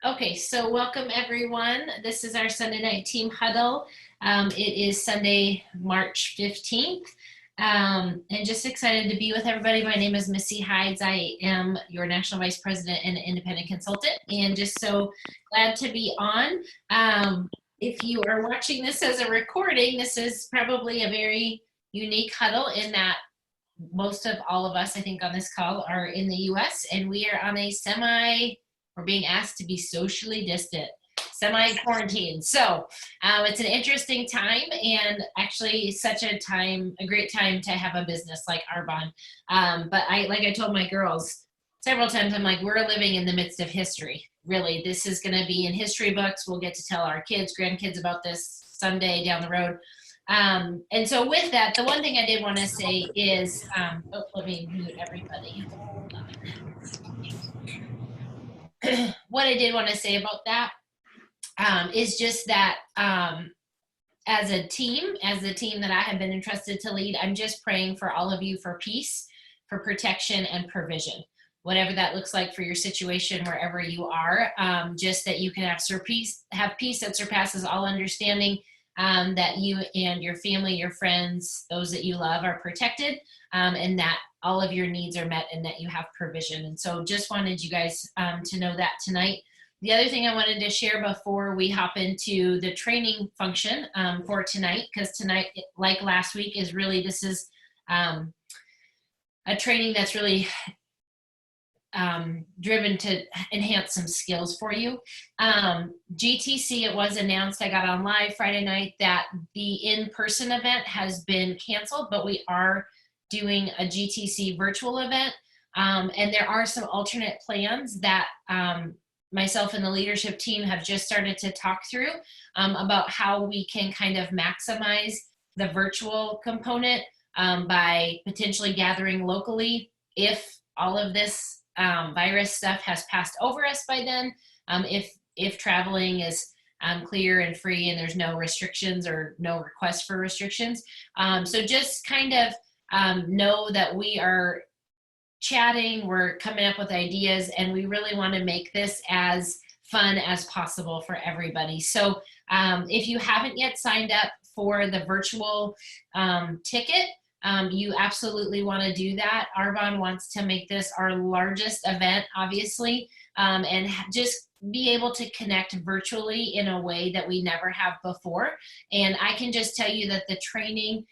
Okay, so welcome everyone. This is our Sunday night team huddle. It is Sunday, March 15th. And just excited to be with everybody. My name is Missy Hides. I am your National Vice President and Independent Consultant, and just so glad to be on. If you are watching this as a recording, this is probably a very unique huddle in that most of all of us, I think, on this call are in the US, and we are on a we're being asked to be socially distant, semi-quarantine. So it's an interesting time, and actually such a great time to have a business like Arbonne. But like I told my girls several times, I'm like, we're living in the midst of history. Really, this is going to be in history books. We'll get to tell our kids, grandkids about this someday down the road. And so with that, the one thing I did want to say is, let me mute everybody. What I did want to say about that is just that as the team that I have been entrusted to lead, I'm just praying for all of you for peace, for protection, and provision. Whatever that looks like for your situation, wherever you are, just that you can have peace that surpasses all understanding, that you and your family, your friends, those that you love are protected, and that all of your needs are met and that you have provision. And so just wanted you guys to know that tonight. The other thing I wanted to share before we hop into the training function for tonight, because tonight, like last week, this is a training that's really driven to enhance some skills for you. GTC, it was announced, I got on live Friday night, that the in-person event has been canceled, but we are doing a GTC virtual event. And there are some alternate plans that myself and the leadership team have just started to talk through about how we can kind of maximize the virtual component by potentially gathering locally if all of this virus stuff has passed over us by then, if traveling is clear and free and there's no restrictions or no request for restrictions. So just kind of know that we are chatting, we're coming up with ideas, and we really want to make this as fun as possible for everybody. So if you haven't yet signed up for the virtual ticket, you absolutely want to do that. Arbonne wants to make this our largest event, obviously, and just be able to connect virtually in a way that we never have before. And I can just tell you that the training,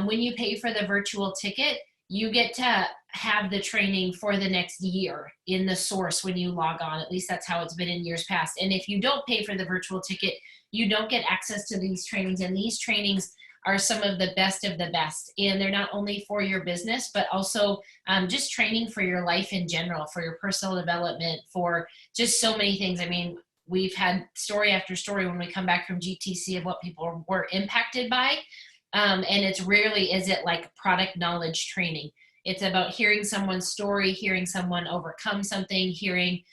when you pay for the virtual ticket, you get to have the training for the next year in the source when you log on. At least that's how it's been in years past. And if you don't pay for the virtual ticket, you don't get access to these trainings. And these trainings are some of the best. And they're not only for your business, but also just training for your life in general, for your personal development, for just so many things. I mean, we've had story after story when we come back from GTC of what people were impacted by. And it's rarely is it like product knowledge training. It's about hearing someone's story, hearing someone overcome something, hearing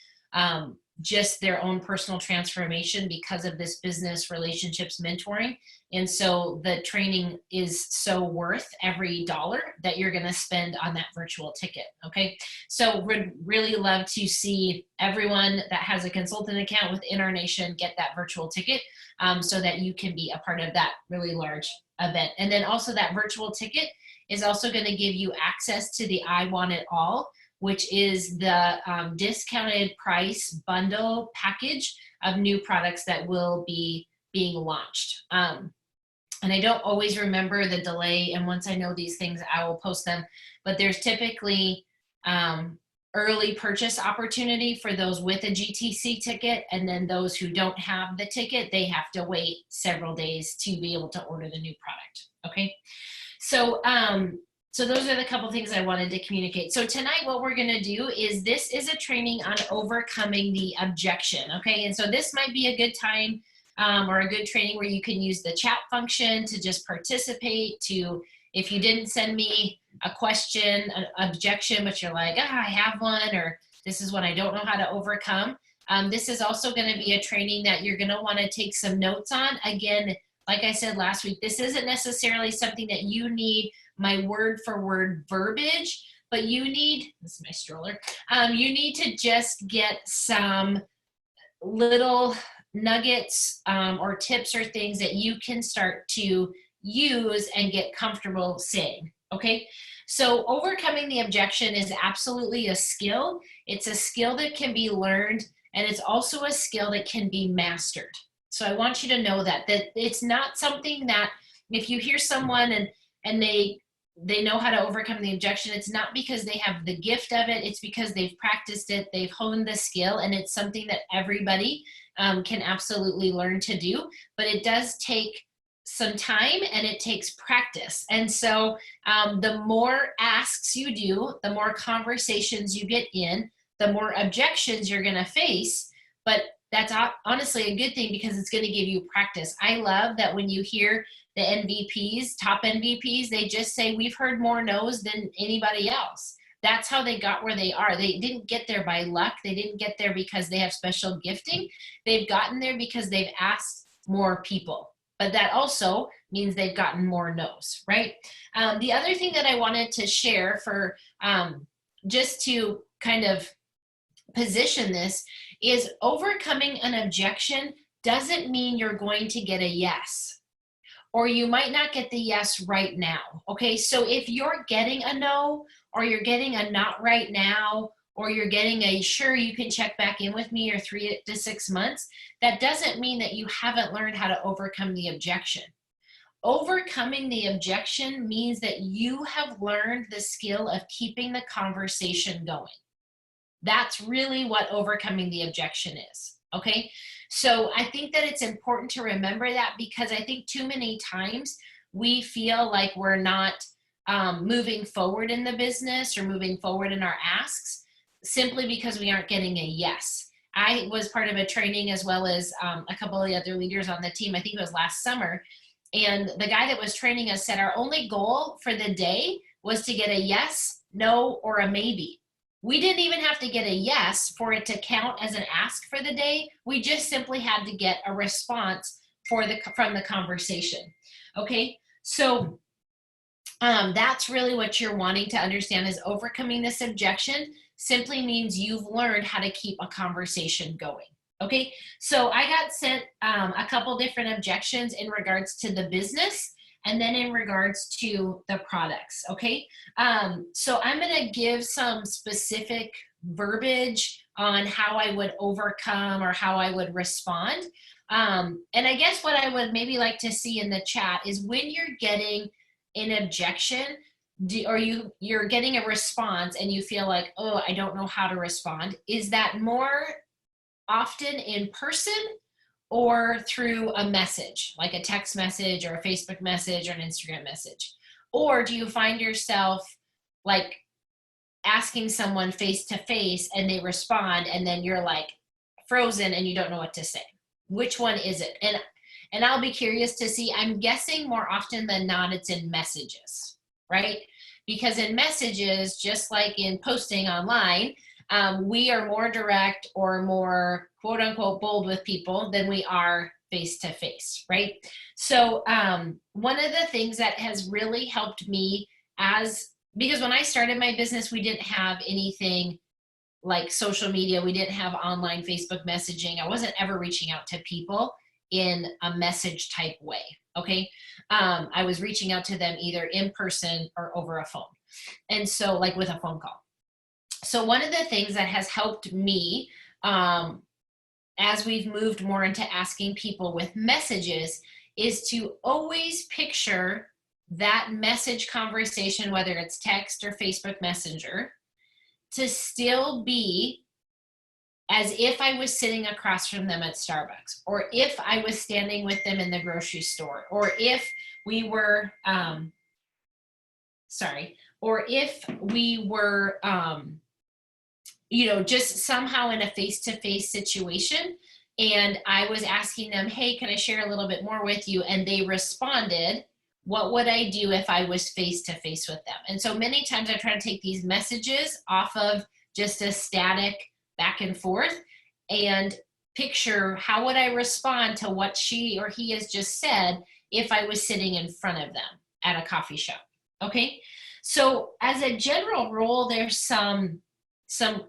just their own personal transformation because of this business relationships mentoring. And so the training is so worth every dollar that you're going to spend on that virtual ticket. Okay. So we'd really love to see everyone that has a consultant account within our nation get that virtual ticket so that you can be a part of that really large event. And then also that virtual ticket is also going to give you access to the I Want It All, which is the discounted price bundle package of new products that will be being launched. And I don't always remember the delay, and once I know these things, I will post them, but there's typically early purchase opportunity for those with a GTC ticket, and then those who don't have the ticket, they have to wait several days to be able to order the new product, okay? So those are the couple things I wanted to communicate. So tonight what we're gonna do is, this is a training on overcoming the objection, okay? And so this might be a good time or a good training where you can use the chat function to just participate, if you didn't send me a question, an objection, but you're like, I have one, or this is one I don't know how to overcome. This is also gonna be a training that you're gonna wanna take some notes on. Again, like I said last week, this isn't necessarily something that you need my word for word verbiage, but you need, this is my stroller, you need to just get some little nuggets or tips or things that you can start to use and get comfortable saying. Okay, so overcoming the objection is absolutely a skill. It's a skill that can be learned, and it's also a skill that can be mastered. So I want you to know that it's not something that if you hear someone and they know how to overcome the objection, it's not because they have the gift of it, it's because they've practiced it, they've honed the skill, and it's something that everybody can absolutely learn to do. But it does take some time and it takes practice. And so the more asks you do, the more conversations you get in, the more objections you're going to face. But that's honestly a good thing because it's going to give you practice. I love that when you hear the MVPs, top MVPs, they just say, we've heard more no's than anybody else. That's how they got where they are. They didn't get there by luck. They didn't get there because they have special gifting. They've gotten there because they've asked more people. But that also means they've gotten more no's, right? The other thing that I wanted to share for just to kind of position this is overcoming an objection doesn't mean you're going to get a yes, or you might not get the yes right now. Okay, so if you're getting a no, or you're getting a not right now, or you're getting a sure you can check back in with me or 3 to 6 months, that doesn't mean that you haven't learned how to overcome the objection. Overcoming the objection means that you have learned the skill of keeping the conversation going. That's really what overcoming the objection is, okay? So I think that it's important to remember that because I think too many times we feel like we're not moving forward in the business or moving forward in our asks simply because we aren't getting a yes. I was part of a training as well as a couple of the other leaders on the team. I think it was last summer. And the guy that was training us said our only goal for the day was to get a yes, no, or a maybe. We didn't even have to get a yes for it to count as an ask for the day. We just simply had to get a response from the conversation. Okay, so that's really what you're wanting to understand is overcoming this objection simply means you've learned how to keep a conversation going. Okay, so I got sent a couple different objections in regards to the business and then in regards to the products, okay? So I'm gonna give some specific verbiage on how I would overcome or how I would respond. And I guess what I would maybe like to see in the chat is when you're getting an objection, or you're getting a response and you feel like, oh, I don't know how to respond, is that more often in person or through a message, like a text message or a Facebook message or an Instagram message? Or do you find yourself like asking someone face to face and they respond and then you're like frozen and you don't know what to say? Which one is it? And I'll be curious to see. I'm guessing more often than not it's in messages, right? Because in messages, just like in posting online, we are more direct or more quote unquote bold with people than we are face to face, right? So one of the things that has really helped me because when I started my business, we didn't have anything like social media. We didn't have online Facebook messaging. I wasn't ever reaching out to people in a message type way, okay? I was reaching out to them either in person or over a phone. And so like with a phone call. So one of the things that has helped me as we've moved more into asking people with messages is to always picture that message conversation, whether it's text or Facebook Messenger, to still be as if I was sitting across from them at Starbucks, or if I was standing with them in the grocery store, or if we were, just somehow in a face-to-face situation, and I was asking them, hey, can I share a little bit more with you? And they responded, what would I do if I was face-to-face with them? And so many times I try to take these messages off of just a static back and forth and picture how would I respond to what she or he has just said if I was sitting in front of them at a coffee shop, okay? So as a general rule, there's some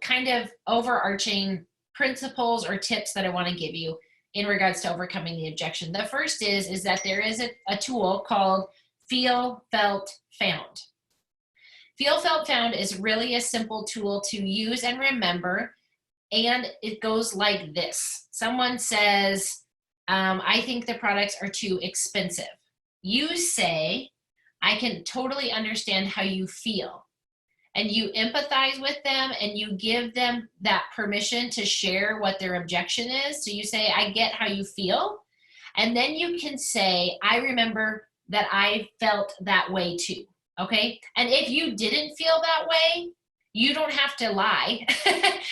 kind of overarching principles or tips that I want to give you in regards to overcoming the objection. The first is that there is a tool called Feel, Felt, Found. Feel, Felt, Found is really a simple tool to use and remember, and it goes like this. Someone says, I think the products are too expensive. You say, I can totally understand how you feel. And you empathize with them and you give them that permission to share what their objection is. So you say, I get how you feel. And then you can say, I remember that I felt that way too. Okay. And if you didn't feel that way, you don't have to lie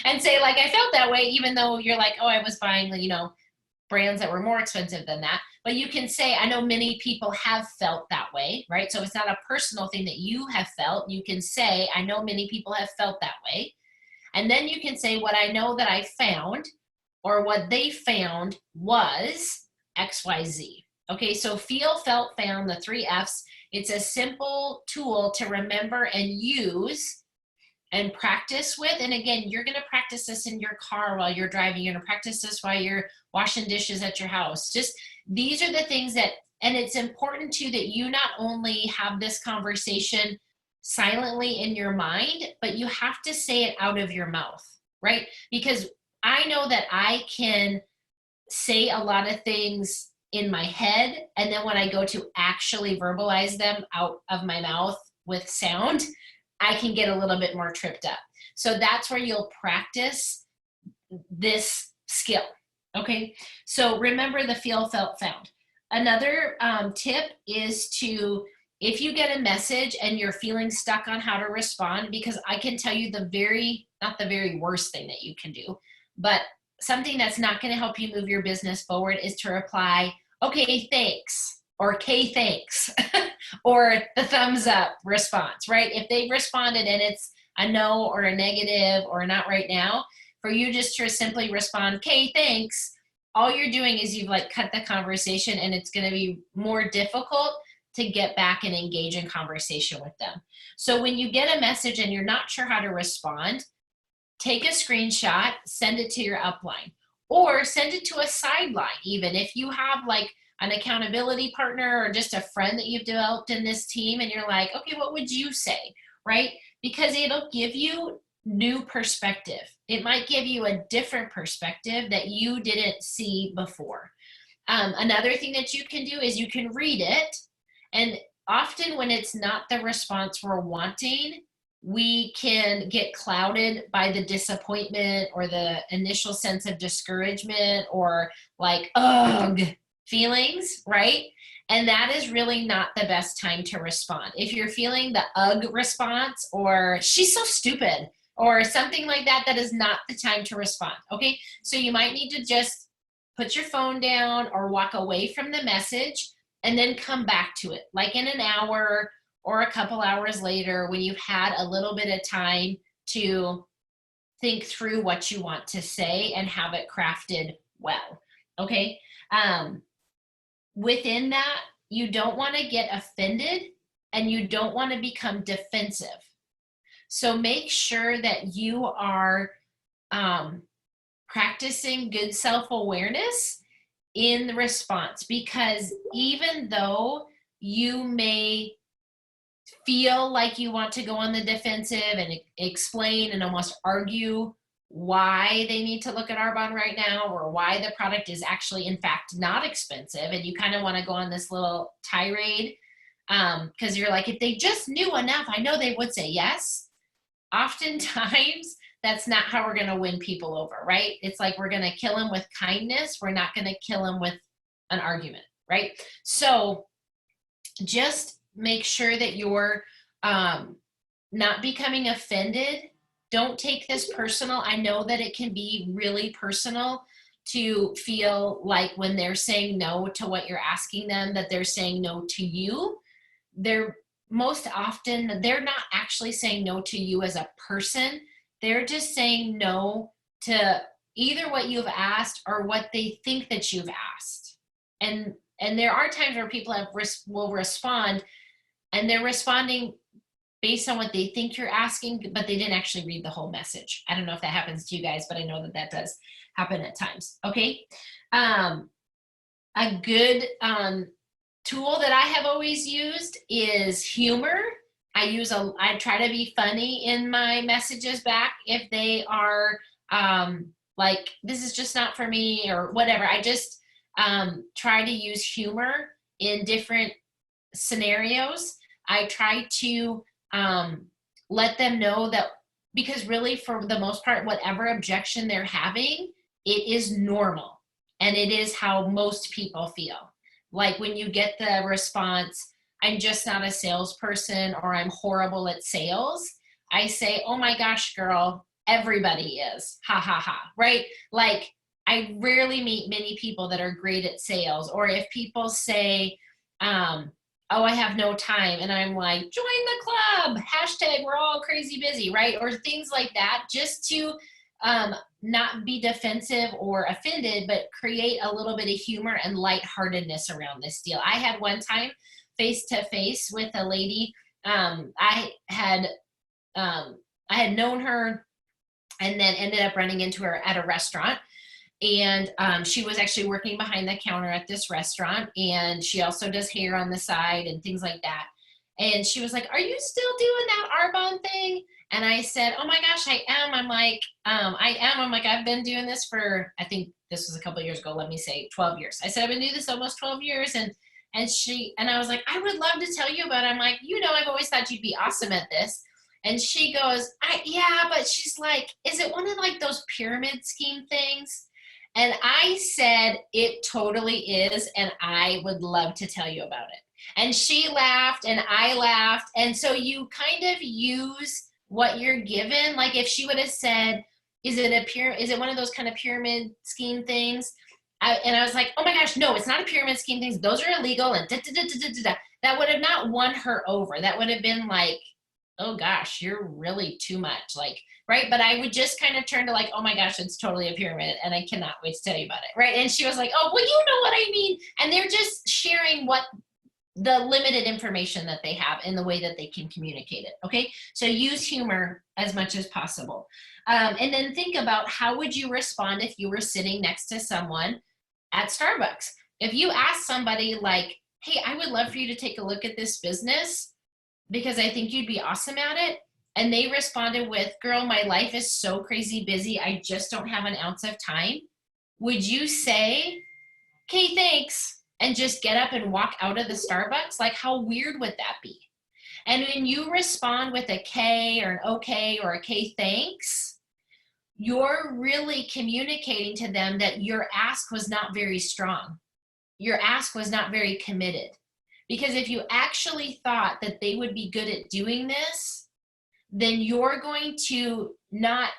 and say, like, I felt that way, even though you're like, oh, I was buying, you know, brands that were more expensive than that. But you can say, I know many people have felt that way, right? So it's not a personal thing that you have felt. You can say, I know many people have felt that way. And then you can say, what I know that I found, or what they found was XYZ. Okay, so feel, felt, found, the 3 F's. It's a simple tool to remember and use and practice with. And again, you're going to practice this in your car while you're driving. You're going to practice this while you're washing dishes at your house. Just, these are the things that, and it's important too that you not only have this conversation silently in your mind, but you have to say it out of your mouth, right? Because I know that I can say a lot of things in my head, and then when I go to actually verbalize them out of my mouth with sound, I can get a little bit more tripped up. So that's where you'll practice this skill. Okay, so remember the feel, felt, found. Another tip is to, if you get a message and you're feeling stuck on how to respond, because I can tell you not the very worst thing that you can do, but something that's not going to help you move your business forward is to reply, okay, thanks, or K, thanks, or the thumbs up response, right? If they've responded and it's a no or a negative or not right now, for you just to simply respond, K, thanks, all you're doing is you've like cut the conversation, and it's going to be more difficult to get back and engage in conversation with them. So when you get a message and you're not sure how to respond, take a screenshot, send it to your upline, or send it to a sideline. Even if you have like an accountability partner or just a friend that you've developed in this team, and you're like, okay, what would you say, right? Because it'll give you new perspective. It might give you a different perspective that you didn't see before. Another thing that you can do is you can read it, and often when it's not the response we're wanting, we can get clouded by the disappointment or the initial sense of discouragement or like, ugh, feelings, right? And that is really not the best time to respond. If you're feeling the ugh response or she's so stupid or something like that, that is not the time to respond, okay? So you might need to just put your phone down or walk away from the message and then come back to it, like in an hour or a couple hours later when you've had a little bit of time to think through what you want to say and have it crafted well, okay? Within that, you don't want to get offended and you don't want to become defensive. So make sure that you are practicing good self-awareness in the response, because even though you may feel like you want to go on the defensive and explain and almost argue why they need to look at Arbonne right now, or why the product is actually in fact not expensive, and you kind of want to go on this little tirade because you're like, if they just knew enough, I know they would say yes. Oftentimes that's not how we're going to win people over, right? It's like we're going to kill them with kindness. We're not going to kill them with an argument, right? So just make sure that you're not becoming offended. Don't take this personal. I know that it can be really personal to feel like when they're saying no to what you're asking them, that they're saying no to you. They're most often, they're not actually saying no to you as a person. They're just saying no to either what you've asked or what they think that you've asked. And there are times where people will respond, and they're responding based on what they think you're asking, but they didn't actually read the whole message. I don't know if that happens to you guys, but I know that that does happen at times. Okay. A good tool that I have always used is humor. I try to be funny in my messages back if they are like, this is just not for me or whatever. I just try to use humor in different scenarios. I try to let them know that, because really for the most part, whatever objection they're having, it is normal and it is how most people feel. Like when you get the response, I'm just not a salesperson, or I'm horrible at sales, I say, oh my gosh, girl, everybody is, ha ha ha, right? Like I rarely meet many people that are great at sales. Or if people say, oh, I have no time, and I'm like, join the club, hashtag we're all crazy busy, right? Or things like that, just to not be defensive or offended, but create a little bit of humor and lightheartedness around this deal. I had one time face to face with a lady. I had known her and then ended up running into her at a restaurant. And she was actually working behind the counter at this restaurant, and she also does hair on the side and things like that. And she was like, are you still doing that Arbonne thing? And I said, oh my gosh, I am. I'm like, I am. I'm like, I've been doing this for, I think this was a couple of years ago, let me say 12 years. I said, I've been doing this almost 12 years. And I was like, I would love to tell you about it. I'm like, I've always thought you'd be awesome at this. And she goes, yeah, but she's like, is it one of like those pyramid scheme things? And I said, it totally is. And I would love to tell you about it. And she laughed and I laughed. And so you kind of use what you're given. Like if she would have said, is it one of those kind of pyramid scheme things? And I was like, oh my gosh, no, it's not a pyramid scheme things. Those are illegal. And that would have not won her over. That would have been like, oh gosh, you're really too much. Like, right. But I would just kind of turn to like, oh my gosh, it's totally a pyramid and I cannot wait to tell you about it. Right. And she was like, oh, well, you know what I mean? And they're just sharing what the limited information that they have in the way that they can communicate it. Okay. So use humor as much as possible. And then think about, how would you respond if you were sitting next to someone at Starbucks? If you ask somebody like, hey, I would love for you to take a look at this business because I think you'd be awesome at it. And they responded with, girl, my life is so crazy busy. I just don't have an ounce of time. Would you say, okay, thanks, and just get up and walk out of the Starbucks? Like, how weird would that be? And when you respond with a K or an okay or a K, thanks, you're really communicating to them that your ask was not very strong. Your ask was not very committed. Because if you actually thought that they would be good at doing this, then you're going to not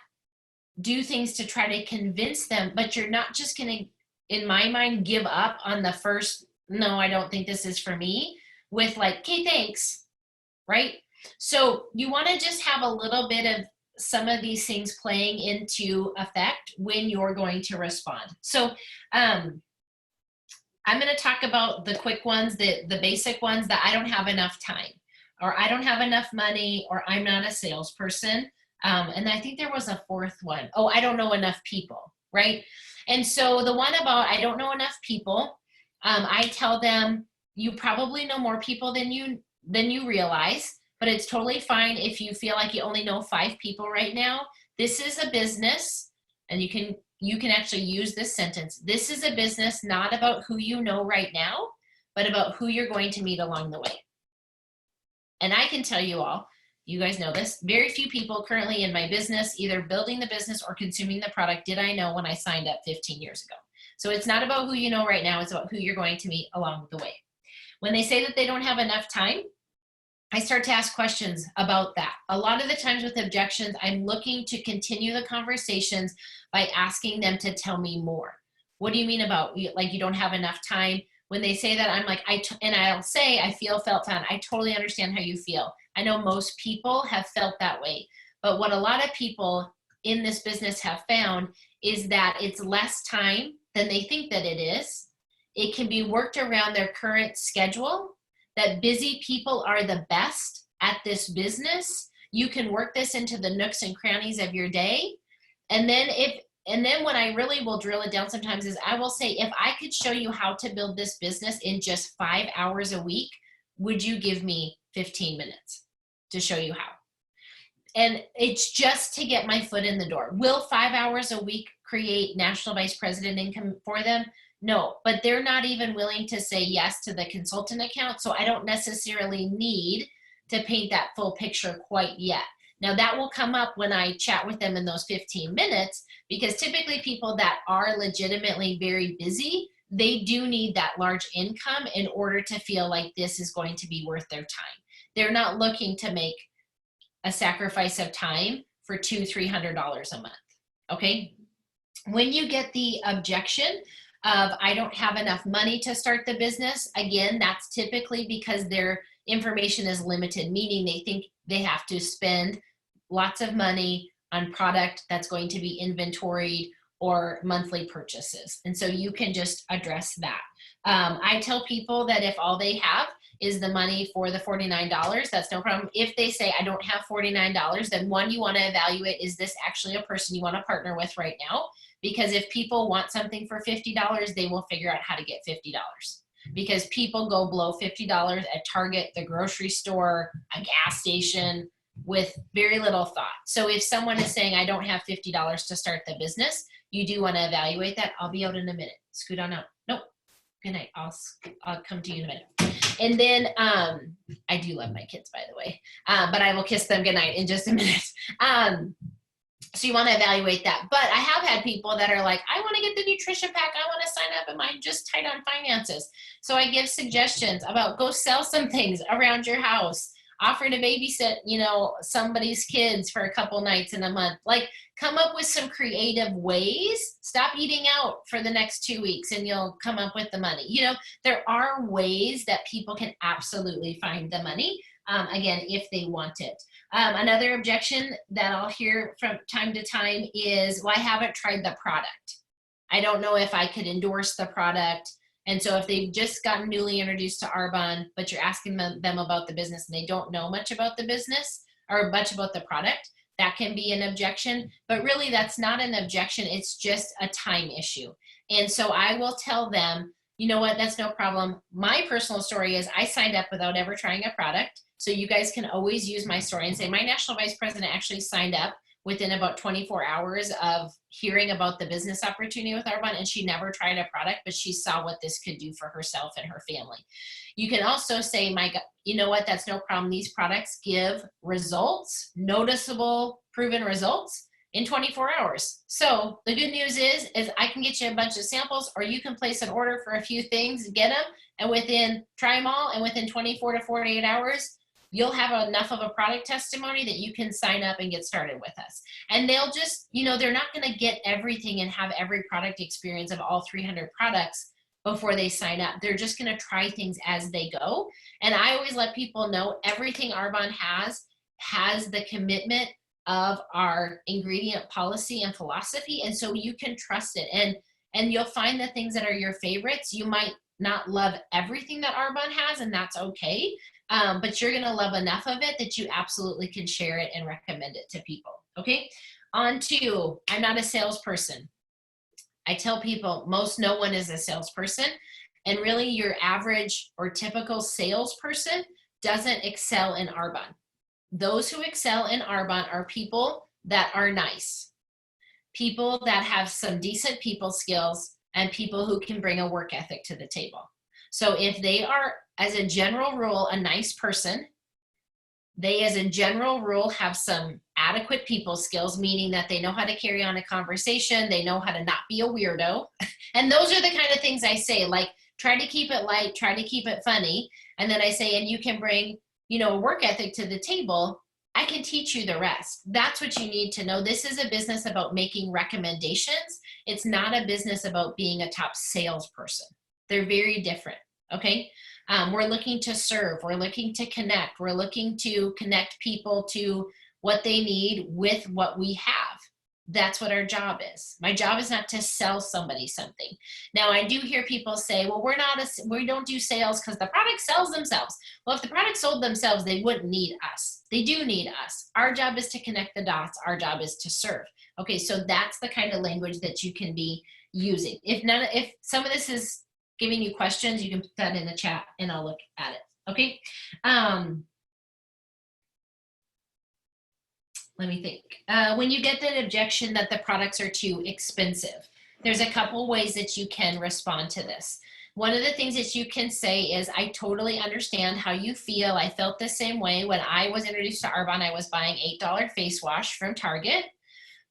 do things to try to convince them, but you're not just going to, in my mind, give up on the first, no, I don't think this is for me, with like, okay, thanks, right? So you want to just have a little bit of some of these things playing into effect when you're going to respond. So I'm going to talk about the quick ones, the basic ones, that I don't have enough time, or I don't have enough money, or I'm not a salesperson. And I think there was a fourth one. Oh, I don't know enough people, right? And so the one about I don't know enough people, I tell them, you probably know more people than you realize, but it's totally fine if you feel like you only know 5 people right now. This is a business, and you can actually use this sentence. This is a business not about who you know right now, but about who you're going to meet along the way. And I can tell you all, you guys know this, very few people currently in my business, either building the business or consuming the product, did I know when I signed up 15 years ago. So it's not about who you know right now, it's about who you're going to meet along the way. When they say that they don't have enough time, I start to ask questions about that. A lot of the times with objections, I'm looking to continue the conversations by asking them to tell me more. What do you mean about, like, you don't have enough time? When they say that, I'm like, and I'll say, I felt found. I totally understand how you feel. I know most people have felt that way. But what a lot of people in this business have found is that it's less time than they think that it is. It can be worked around their current schedule, that busy people are the best at this business. You can work this into the nooks and crannies of your day. And then when I really will drill it down sometimes is I will say, if I could show you how to build this business in just 5 hours a week, would you give me 15 minutes to show you how? And it's just to get my foot in the door. Will 5 hours a week create national vice president income for them? No, but they're not even willing to say yes to the consultant account. So I don't necessarily need to paint that full picture quite yet. Now that will come up when I chat with them in those 15 minutes, because typically people that are legitimately very busy, they do need that large income in order to feel like this is going to be worth their time. They're not looking to make a sacrifice of time for $200-300 a month, okay? When you get the objection of, I don't have enough money to start the business, again, that's typically because their information is limited, meaning they think they have to spend lots of money on product that's going to be inventoried or monthly purchases. And so you can just address that. I tell people that if all they have is the money for the $49, that's no problem. If they say, I don't have $49, then one, you want to evaluate, is this actually a person you want to partner with right now? Because if people want something for $50, they will figure out how to get $50. Because people go below $50 at Target, the grocery store, a gas station, with very little thought. So if someone is saying, I don't have $50 to start the business, you do want to evaluate that. I'll be out in a minute. Scoot on out. Nope. Good night. I'll come to you in a minute. And then I do love my kids, by the way, but I will kiss them goodnight in just a minute. So you want to evaluate that. But I have had people that are like, I want to get the nutrition pack. I want to sign up. Am I just tight on finances? So I give suggestions about, go sell some things around your house. Offer to babysit, you know, somebody's kids for a couple nights in a month. Like, come up with some creative ways. Stop eating out for the next 2 weeks and you'll come up with the money. You know, there are ways that people can absolutely find the money, again, if they want it. Another objection that I'll hear from time to time is, well, I haven't tried the product. I don't know if I could endorse the product. And so if they've just gotten newly introduced to Arbonne, but you're asking them about the business and they don't know much about the business or much about the product, that can be an objection. But really, that's not an objection. It's just a time issue. And so I will tell them, you know what, that's no problem. My personal story is I signed up without ever trying a product. So you guys can always use my story and say, my national vice president actually signed up within about 24 hours of hearing about the business opportunity with Arbonne, and she never tried a product, but she saw what this could do for herself and her family. You can also say, my God, you know what, that's no problem. These products give results, noticeable, proven results in 24 hours. So the good news is I can get you a bunch of samples, or you can place an order for a few things, get them, and try them all, and within 24 to 48 hours, you'll have enough of a product testimony that you can sign up and get started with us. And they'll just, you know, they're not going to get everything and have every product experience of all 300 products before they sign up. They're just going to try things as they go. And I always let people know everything Arbonne has the commitment of our ingredient policy and philosophy. And so you can trust it. And you'll find the things that are your favorites. You might not love everything that Arbonne has, and that's okay. But you're going to love enough of it that you absolutely can share it and recommend it to people. Okay. On to, I'm not a salesperson. I tell people no one is a salesperson, and really your average or typical salesperson doesn't excel in Arbonne. Those who excel in Arbonne are people that are nice, people that have some decent people skills, and people who can bring a work ethic to the table. So if they are, as a general rule, a nice person, they, as a general rule, have some adequate people skills, meaning that they know how to carry on a conversation, they know how to not be a weirdo. And those are the kind of things I say, like, try to keep it light, try to keep it funny. And then I say, and you can bring, you know, a work ethic to the table. I can teach you the rest. That's what you need to know. This is a business about making recommendations. It's not a business about being a top salesperson. They're very different, okay? We're looking to serve, we're looking to connect, we're looking to connect people to what they need with what we have. That's what our job is. My job is not to sell somebody something. Now, I do hear people say, well, we don't do sales because the product sells themselves. Well, if the product sold themselves, they wouldn't need us. They do need us. Our job is to connect the dots. Our job is to serve. Okay, so that's the kind of language that you can be using. If some of this is giving you questions, you can put that in the chat and I'll look at it. Okay. Let me think. When you get the objection that the products are too expensive, there's a couple ways that you can respond to this. One of the things that you can say is, I totally understand how you feel. I felt the same way when I was introduced to Arbonne. I was buying $8 face wash from Target.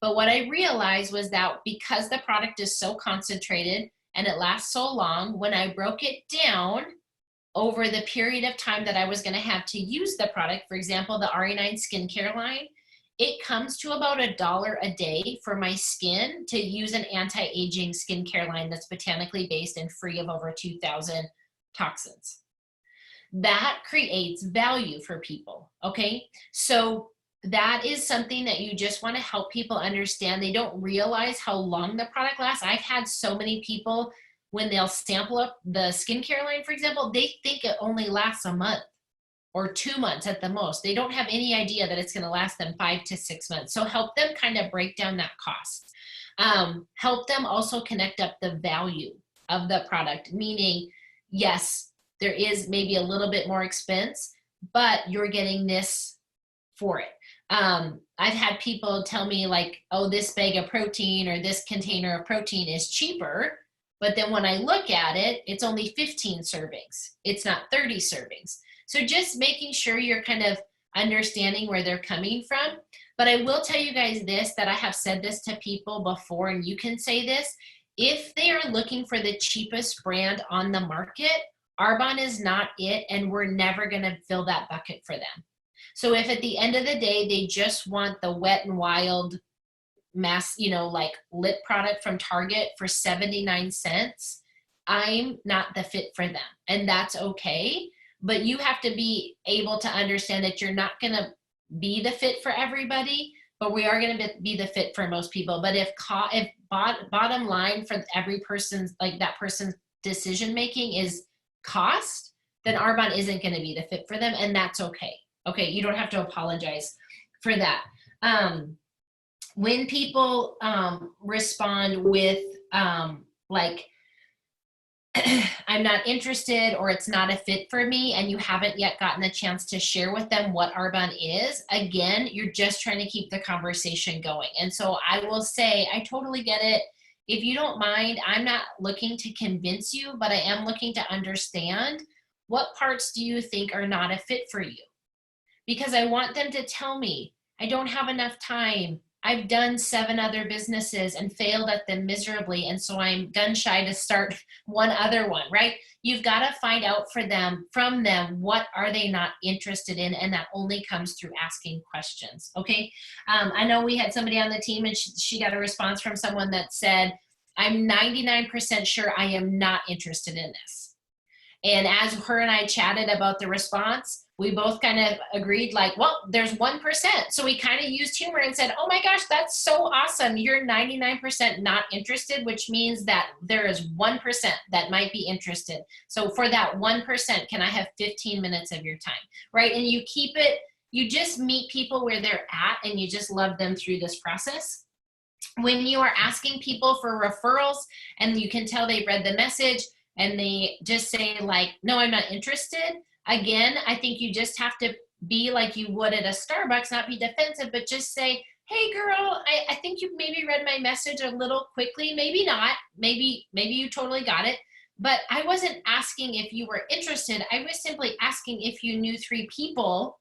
But what I realized was that because the product is so concentrated and it lasts so long, when I broke it down over the period of time that I was going to have to use the product, for example, the RE9 skincare line, it comes to about $1 a day for my skin to use an anti-aging skincare line that's botanically based and free of over 2,000 toxins. That creates value for people, okay? So that is something that you just want to help people understand. They don't realize how long the product lasts. I've had so many people, when they'll sample up the skincare line, for example, they think it only lasts a month or 2 months at the most. They don't have any idea that it's going to last them 5 to 6 months. So help them kind of break down that cost. Help them also connect up the value of the product, meaning, yes, there is maybe a little bit more expense, but you're getting this for it. I've had people tell me like, oh, this bag of protein or this container of protein is cheaper. But then when I look at it, it's only 15 servings. It's not 30 servings. So just making sure you're kind of understanding where they're coming from. But I will tell you guys this, that I have said this to people before, and you can say this. If they are looking for the cheapest brand on the market, Arbonne is not it, and we're never going to fill that bucket for them. So if at the end of the day, they just want the Wet n Wild mass, like lip product from Target for 79 cents, I'm not the fit for them. And that's okay. But you have to be able to understand that you're not going to be the fit for everybody, but we are going to be the fit for most people. But if bottom line for every person's, like that person's decision making is cost, then Arbonne isn't going to be the fit for them. And that's okay. Okay, you don't have to apologize for that. When people respond with like, I'm not interested, or it's not a fit for me, and you haven't yet gotten a chance to share with them what Arbonne is, again, you're just trying to keep the conversation going. And so I will say, I totally get it. If you don't mind, I'm not looking to convince you, but I am looking to understand, what parts do you think are not a fit for you? Because I want them to tell me, I don't have enough time. I've done 7 other businesses and failed at them miserably, and so I'm gun shy to start one other one, right? You've got to find out from them, what are they not interested in, and that only comes through asking questions, okay? I know we had somebody on the team, and she got a response from someone that said, I'm 99% sure I am not interested in this. And as her and I chatted about the response, we both kind of agreed like, well, there's 1%. So we kind of used humor and said, oh my gosh, that's so awesome. You're 99% not interested, which means that there is 1% that might be interested. So for that 1%, can I have 15 minutes of your time, right? And you keep it, you just meet people where they're at, and you just love them through this process. When you are asking people for referrals and you can tell they've read the message and they just say like, no, I'm not interested. Again, I think you just have to be like you would at a Starbucks, not be defensive, but just say, hey girl, I think you maybe read my message a little quickly. Maybe not, maybe you totally got it. But I wasn't asking if you were interested. I was simply asking if you knew 3 people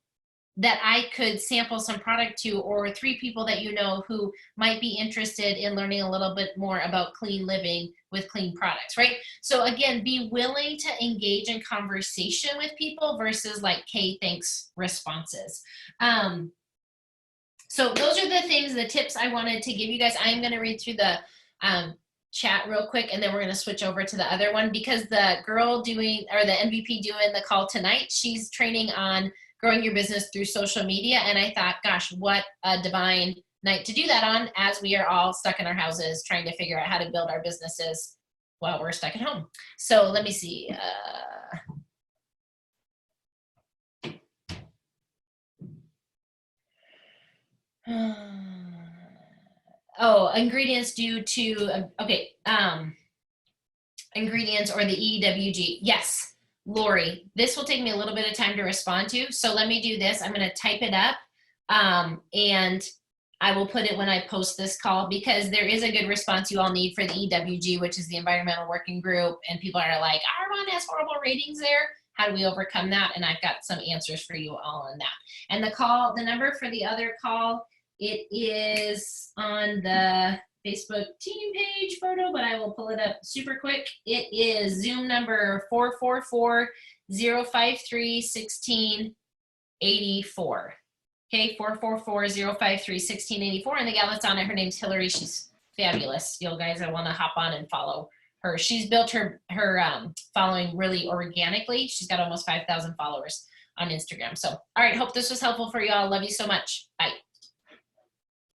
that I could sample some product to, or 3 people that you know who might be interested in learning a little bit more about clean living with clean products, right? So again, be willing to engage in conversation with people versus like, "Hey, thanks" responses. So those are the things, the tips I wanted to give you guys. I'm gonna read through the chat real quick, and then we're gonna switch over to the other one, because the girl doing, or the MVP doing the call tonight, she's training on growing your business through social media. And I thought, gosh, what a divine night to do that on, as we are all stuck in our houses trying to figure out how to build our businesses while we're stuck at home. So let me see. Oh, ingredients due to, okay, ingredients or the EWG. Yes, Lori, this will take me a little bit of time to respond to. So let me do this. I'm going to type it up and I will put it when I post this call, because there is a good response you all need for the EWG, which is the Environmental Working Group. And people are like, Arvon has horrible ratings there. How do we overcome that? And I've got some answers for you all on that. And the number for the other call, it is on the Facebook team page photo, but I will pull it up super quick. It is Zoom number 444-053-1684. Okay, 444-053-1684. And the gal that's on it, her name's Hillary. She's fabulous. You guys, I want to hop on and follow her. She's built her following really organically. She's got almost 5,000 followers on Instagram. So, all right, hope this was helpful for you all. Love you so much. Bye.